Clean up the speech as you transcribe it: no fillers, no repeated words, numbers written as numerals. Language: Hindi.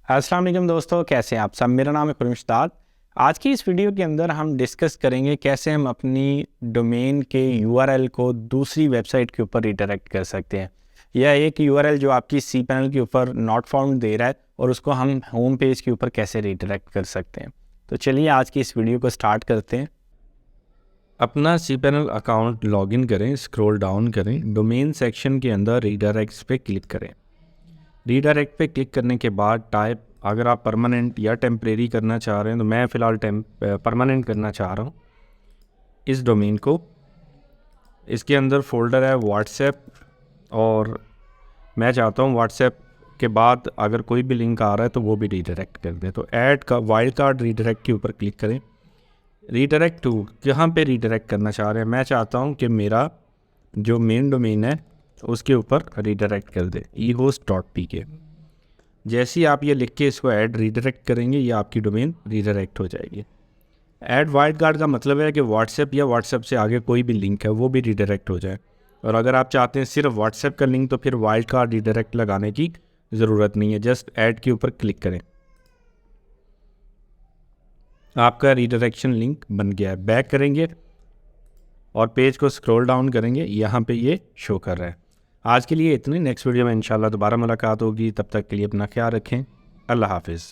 अस्सलाम वालेकुम दोस्तों, कैसे हैं आप सब। मेरा नाम है खुर्शीद। आज की इस वीडियो के अंदर हम डिस्कस करेंगे कैसे हम अपनी डोमेन के यूआरएल को दूसरी वेबसाइट के ऊपर रिडायरेक्ट कर सकते हैं, या एक यूआरएल जो आपकी cPanel के ऊपर नॉट फाउंड दे रहा है और उसको हम होम पेज के ऊपर कैसे रिडायरेक्ट कर सकते हैं। तो चलिए आज की इस वीडियो को स्टार्ट करते हैं। अपना cPanel अकाउंट लॉगिन करें, स्क्रॉल डाउन करें, डोमेन सेक्शन के अंदर रीडायरेक्ट्स पे क्लिक करें। रीडायरेक्ट पे क्लिक करने के बाद टाइप, अगर आप परमानेंट या टेम्परेरी करना चाह रहे हैं तो मैं फ़िलहाल परमानेंट करना चाह रहा हूँ इस डोमेन को। इसके अंदर फ़ोल्डर है व्हाट्सएप, और मैं चाहता हूँ व्हाट्सएप के बाद अगर कोई भी लिंक आ रहा है तो वो भी रीडायरेक्ट कर दें। तो ऐड का वाइल्ड कार्ड रीडायरेक्ट के ऊपर क्लिक करें। रीडायरेक्ट टू जहाँ पे रीडायरेक्ट करना चाह रहे हैं, मैं चाहता हूँ कि मेरा जो मेन डोमेन है उसके ऊपर रीडायरेक्ट कर दे ehost.pk। जैसे ही आप ये लिख के इसको ऐड रीडायरेक्ट करेंगे, ये आपकी डोमेन रीडायरेक्ट हो जाएगी। ऐड वाइल्ड कार्ड का मतलब है कि व्हाट्सएप या व्हाट्सएप से आगे कोई भी लिंक है वो भी रीडायरेक्ट हो जाए। और अगर आप चाहते हैं सिर्फ व्हाट्सएप का लिंक, तो फिर वाइल्ड कार्ड रीडायरेक्ट लगाने की ज़रूरत नहीं है, जस्ट ऐड के ऊपर क्लिक करें। आपका रीडायरेक्शन लिंक बन गया है। बैक करेंगे और पेज को स्क्रॉल डाउन करेंगे, यहाँ पे ये शो कर रहा है। आज के लिए इतनी, नेक्स्ट वीडियो में इंशाल्लाह दोबारा मुलाकात होगी। तब तक के लिए अपना ख्याल रखें। अल्लाह हाफिज़।